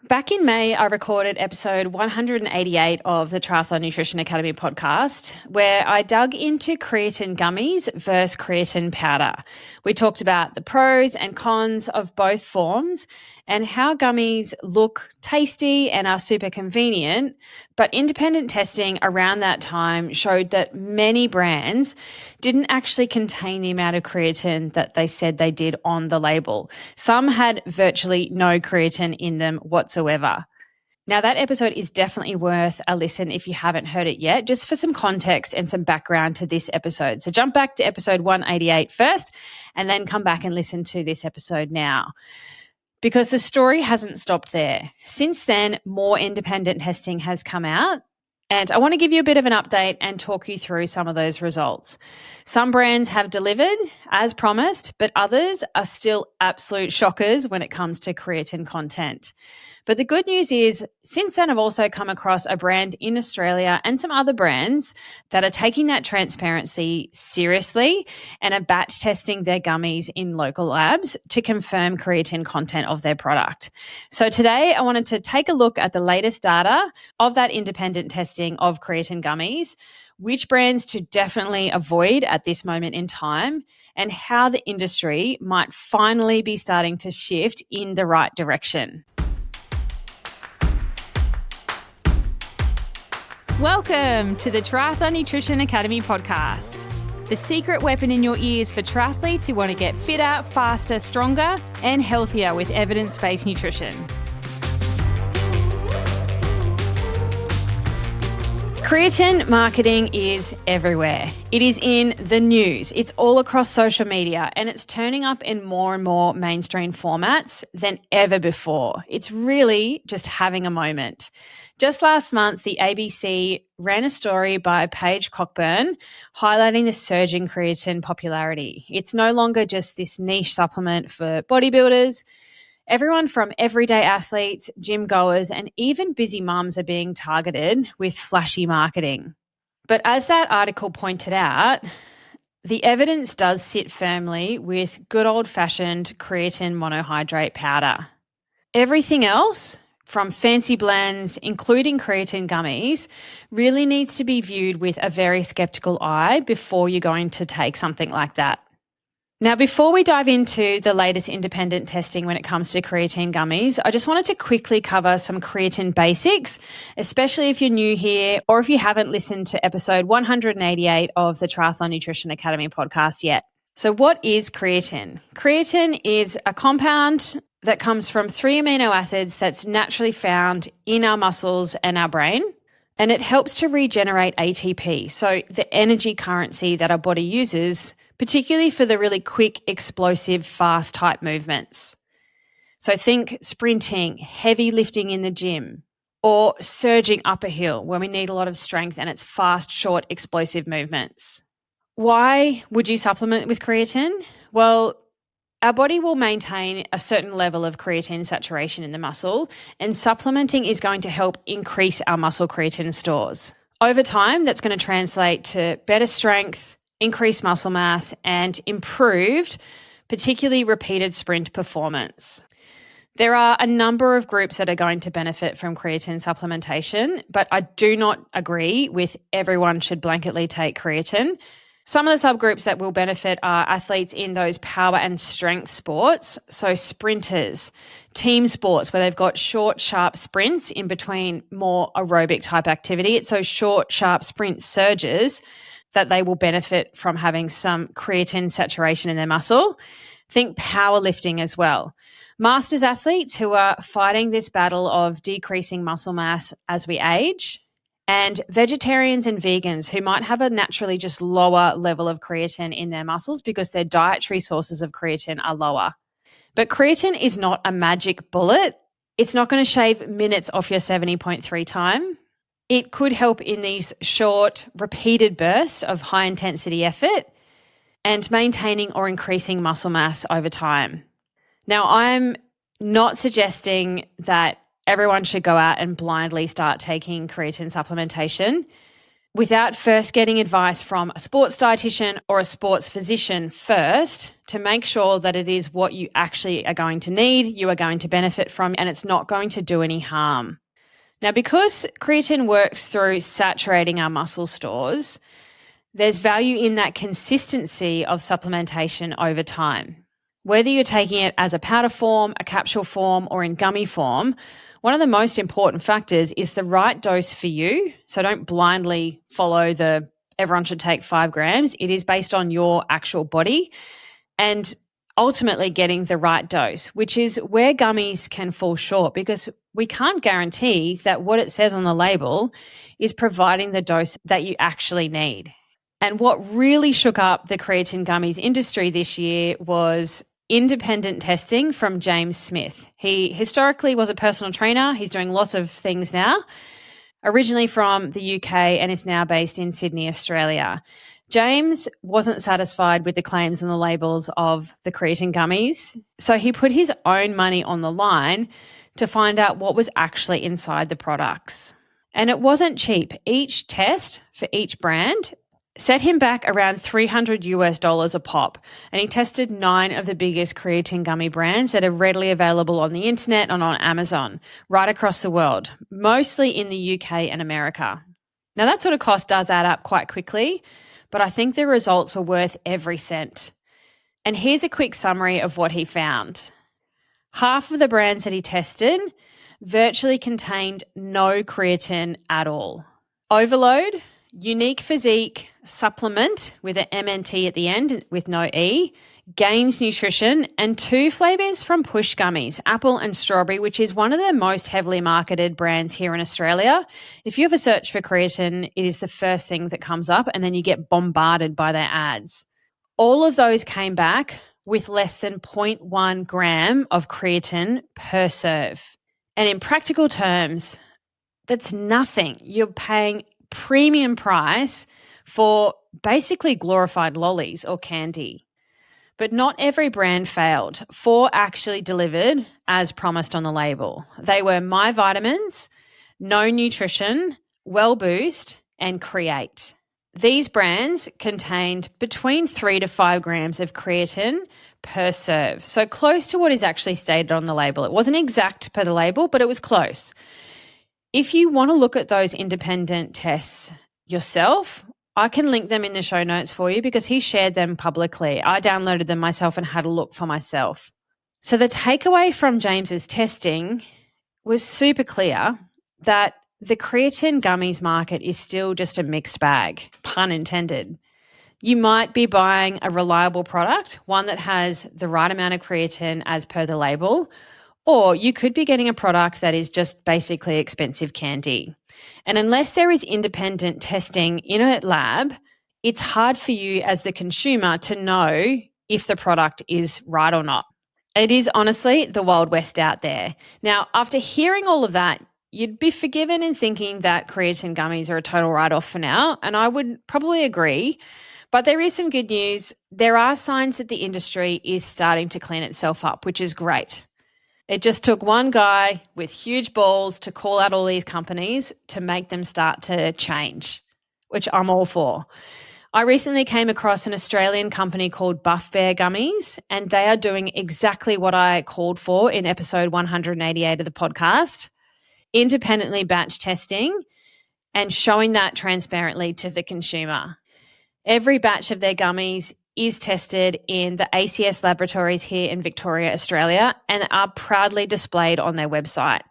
Back in May, I recorded episode 188 of the Triathlon Nutrition Academy podcast, where I dug into creatine gummies versus creatine powder. We talked about the pros and cons of both forms and how gummies look tasty and are super convenient, but independent testing around that time showed that many brands didn't actually contain the amount of creatine that they said they did on the label. Some had virtually no creatine in them whatsoever. Now, that episode is definitely worth a listen if you haven't heard it yet, just for some context and some background to this episode. So jump back to episode 188 first and then come back and listen to this episode now, because the story hasn't stopped there. Since then, more independent testing has come out, and I want to give you a bit of an update and talk you through some of those results. Some brands have delivered as promised, but others are still absolute shockers when it comes to creatine content. But the good news is, since then, I've also come across a brand in Australia and some other brands that are taking that transparency seriously and are batch testing their gummies in local labs to confirm creatine content of their product. So today I wanted to take a look at the latest data of that independent testing of creatine gummies, which brands to definitely avoid at this moment in time, and how the industry might finally be starting to shift in the right direction. Welcome to the Triathlon Nutrition Academy podcast, the secret weapon in your ears for triathletes who want to get fitter, faster, stronger, and healthier with evidence-based nutrition. Creatine marketing is everywhere. It is in the news. It's all across social media, and it's turning up in more and more mainstream formats than ever before. It's really just having a moment. Just last month, the ABC ran a story by Paige Cockburn highlighting the surging creatine popularity. It's no longer just this niche supplement for bodybuilders. Everyone from everyday athletes, gym goers, and even busy mums are being targeted with flashy marketing. But as that article pointed out, the evidence does sit firmly with good old-fashioned creatine monohydrate powder. Everything else, from fancy blends, including creatine gummies, really needs to be viewed with a very skeptical eye before you're going to take something like that. Now, before we dive into the latest independent testing when it comes to creatine gummies, I just wanted to quickly cover some creatine basics, especially if you're new here or if you haven't listened to episode 188 of the Triathlon Nutrition Academy podcast yet. So what is creatine? Creatine is a compound that comes from 3 amino acids that's naturally found in our muscles and our brain, and it helps to regenerate ATP, so the energy currency that our body uses, particularly for the really quick, explosive, fast type movements. So think sprinting, heavy lifting in the gym, or surging up a hill where we need a lot of strength and it's fast, short, explosive movements. Why would you supplement with creatine? Well, our body will maintain a certain level of creatine saturation in the muscle, and supplementing is going to help increase our muscle creatine stores. Over time, that's going to translate to better strength, increased muscle mass, and improved, particularly repeated sprint performance. There are a number of groups that are going to benefit from creatine supplementation, but I do not agree with everyone should blanketly take creatine. Some of the subgroups that will benefit are athletes in those power and strength sports, so sprinters, team sports where they've got short, sharp sprints in between more aerobic type activity. It's those short, sharp sprint surges that they will benefit from having some creatine saturation in their muscle. Think powerlifting as well. Masters athletes who are fighting this battle of decreasing muscle mass as we age, and vegetarians and vegans who might have a naturally just lower level of creatine in their muscles because their dietary sources of creatine are lower. But creatine is not a magic bullet. It's not going to shave minutes off your 70.3 time. It could help in these short, repeated bursts of high-intensity effort and maintaining or increasing muscle mass over time. Now, I'm not suggesting that everyone should go out and blindly start taking creatine supplementation. without first getting advice from a sports dietitian or a sports physician first to make sure that it is what you actually are going to need, you are going to benefit from, and it's not going to do any harm. Now, because creatine works through saturating our muscle stores, there's value in that consistency of supplementation over time. Whether you're taking it as a powder form, a capsule form, or in gummy form, one of the most important factors is the right dose for you. So don't blindly follow the everyone should take 5 grams. It is based on your actual body and ultimately getting the right dose, which is where gummies can fall short because we can't guarantee that what it says on the label is providing the dose that you actually need. And what really shook up the creatine gummies industry this year was independent testing from James Smith. He historically was a personal trainer. He's doing lots of things now, originally from the UK and is now based in Sydney, Australia. James wasn't satisfied with the claims and the labels of the creatine gummies, so he put his own money on the line to find out what was actually inside the products. And it wasn't cheap. Each test for each brand set him back around $300 a pop, and he tested 9 of the biggest creatine gummy brands that are readily available on the internet and on Amazon right across the world, mostly in the UK and America. Now, that sort of cost does add up quite quickly, but I think the results were worth every cent. And here's a quick summary of what he found. Half of the brands that he tested virtually contained no creatine at all. Overload, Unique Physique Supplement with an MNT at the end with no E, Gains Nutrition, and 2 flavors from Push Gummies, apple and strawberry, which is one of the most heavily marketed brands here in Australia. If you have a search for creatine, it is the first thing that comes up, and then you get bombarded by their ads. All of those came back with less than 0.1 gram of creatine per serve. And in practical terms, that's nothing. You're paying premium price for basically glorified lollies or candy. But not every brand failed. 4 actually delivered as promised on the label. They were My Vitamins, No Nutrition, Well Boost, and Create. These brands contained between 3 to 5 grams of creatine per serve, so close to what is actually stated on the label. It wasn't exact per the label, but it was close. If you want to look at those independent tests yourself, I can link them in the show notes for you because he shared them publicly. I downloaded them myself and had a look for myself. So the takeaway from James's testing was super clear that the creatine gummies market is still just a mixed bag, pun intended. You might be buying a reliable product, one that has the right amount of creatine as per the label, or you could be getting a product that is just basically expensive candy. And unless there is independent testing in a lab, it's hard for you as the consumer to know if the product is right or not. It is honestly the Wild West out there. Now, after hearing all of that, you'd be forgiven in thinking that creatine gummies are a total write-off for now, and I would probably agree. But there is some good news. There are signs that the industry is starting to clean itself up, which is great. It just took one guy with huge balls to call out all these companies to make them start to change, which I'm all for. I recently came across an Australian company called Buff Bear Gummies, and they are doing exactly what I called for in episode 188 of the podcast, independently batch testing and showing that transparently to the consumer. Every batch of their gummies is tested in the ACS laboratories here in Victoria, Australia, and are proudly displayed on their website.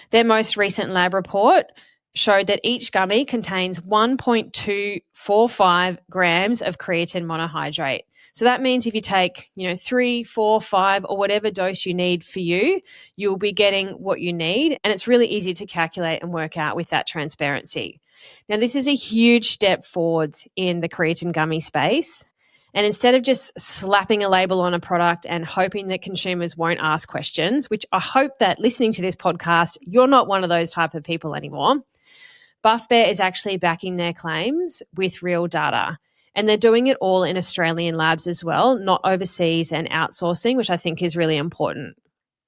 Their most recent lab report showed that each gummy contains 1.245 grams of creatine monohydrate. So that means if you take, 3, 4, 5, or whatever dose you need for you, you'll be getting what you need. And it's really easy to calculate and work out with that transparency. Now, this is a huge step forwards in the creatine gummy space. And instead of just slapping a label on a product and hoping that consumers won't ask questions, which I hope that listening to this podcast, you're not one of those type of people anymore, Buff Bear is actually backing their claims with real data. And they're doing it all in Australian labs as well, not overseas and outsourcing, which I think is really important.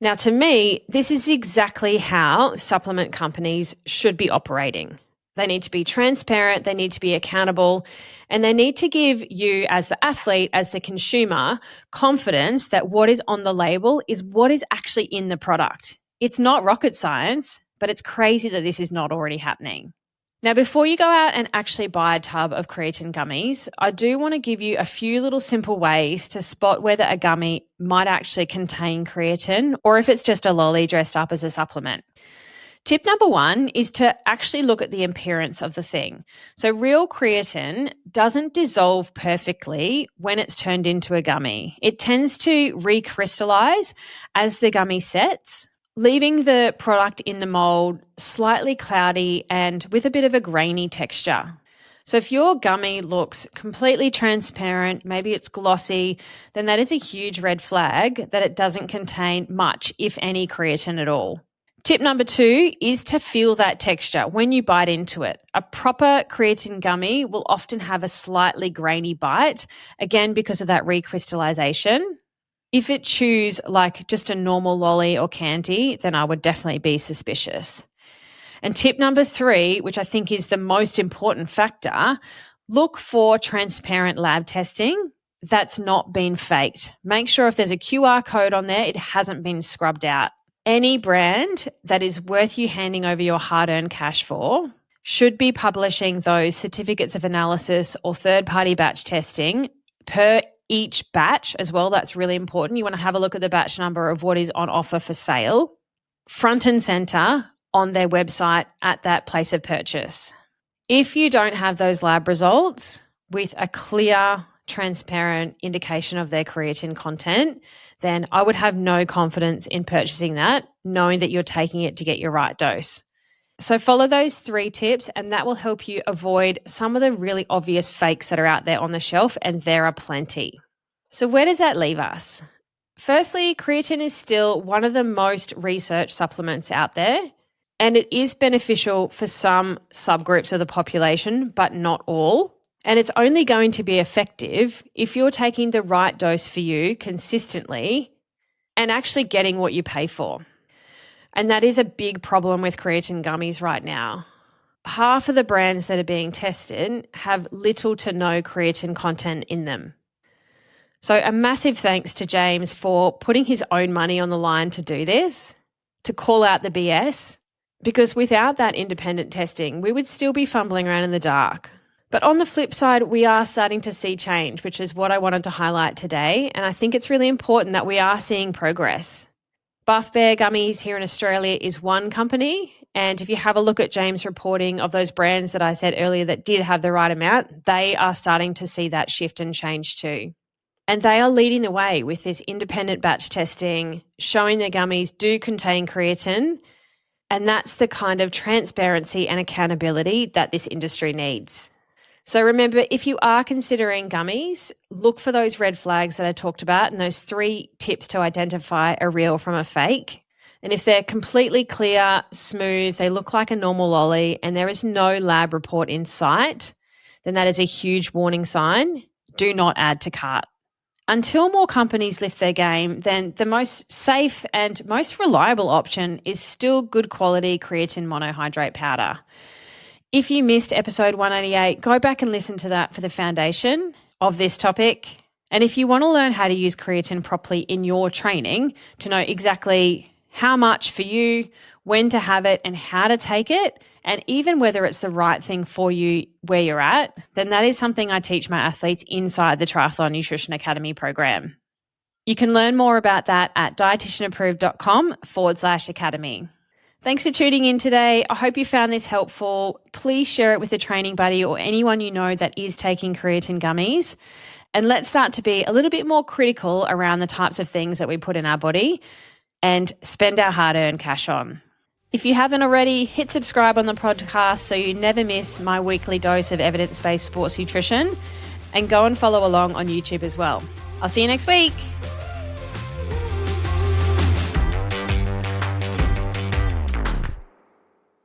Now, to me, this is exactly how supplement companies should be operating. They need to be transparent, they need to be accountable, and they need to give you as the athlete, as the consumer, confidence that what is on the label is what is actually in the product. It's not rocket science, but it's crazy that this is not already happening. Now, before you go out and actually buy a tub of creatine gummies, I do want to give you a few little simple ways to spot whether a gummy might actually contain creatine or if it's just a lolly dressed up as a supplement. Tip number 1 is to actually look at the appearance of the thing. So real creatine doesn't dissolve perfectly when it's turned into a gummy. It tends to recrystallize as the gummy sets, leaving the product in the mold slightly cloudy and with a bit of a grainy texture. So if your gummy looks completely transparent, maybe it's glossy, then that is a huge red flag that it doesn't contain much, if any, creatine at all. Tip number 2 is to feel that texture when you bite into it. A proper creatine gummy will often have a slightly grainy bite, again because of that recrystallization. If it chews like just a normal lolly or candy, then I would definitely be suspicious. And tip number 3, which I think is the most important factor, look for transparent lab testing that's not been faked. Make sure if there's a QR code on there, it hasn't been scrubbed out. Any brand that is worth you handing over your hard-earned cash for should be publishing those certificates of analysis or third-party batch testing per each batch as well. That's really important. You want to have a look at the batch number of what is on offer for sale, front and center on their website at that place of purchase. If you don't have those lab results with a clear, transparent indication of their creatine content, then I would have no confidence in purchasing that, knowing that you're taking it to get your right dose. So follow those 3 tips and that will help you avoid some of the really obvious fakes that are out there on the shelf, and there are plenty. So where does that leave us? Firstly, creatine is still one of the most researched supplements out there, and it is beneficial for some subgroups of the population, but not all. And it's only going to be effective if you're taking the right dose for you consistently and actually getting what you pay for. And that is a big problem with creatine gummies right now. Half of the brands that are being tested have little to no creatine content in them. So a massive thanks to James for putting his own money on the line to do this, to call out the BS, because without that independent testing, we would still be fumbling around in the dark. But on the flip side, we are starting to see change, which is what I wanted to highlight today. And I think it's really important that we are seeing progress. Buff Bear Gummies here in Australia is one company. And if you have a look at James' reporting of those brands that I said earlier that did have the right amount, they are starting to see that shift and change too. And they are leading the way with this independent batch testing, showing their gummies do contain creatine. And that's the kind of transparency and accountability that this industry needs. So remember, if you are considering gummies, look for those red flags that I talked about and those 3 tips to identify a real from a fake. And if they're completely clear, smooth, they look like a normal lolly and there is no lab report in sight, then that is a huge warning sign. Do not add to cart. Until more companies lift their game, then the most safe and most reliable option is still good quality creatine monohydrate powder. If you missed episode 188, go back and listen to that for the foundation of this topic. And if you want to learn how to use creatine properly in your training to know exactly how much for you, when to have it and how to take it, and even whether it's the right thing for you where you're at, then that is something I teach my athletes inside the Triathlon Nutrition Academy program. You can learn more about that at dietitianapproved.com/academy. Thanks for tuning in today. I hope you found this helpful. Please share it with a training buddy or anyone you know that is taking creatine gummies. And let's start to be a little bit more critical around the types of things that we put in our body and spend our hard-earned cash on. If you haven't already, hit subscribe on the podcast so you never miss my weekly dose of evidence-based sports nutrition, and go and follow along on YouTube as well. I'll see you next week.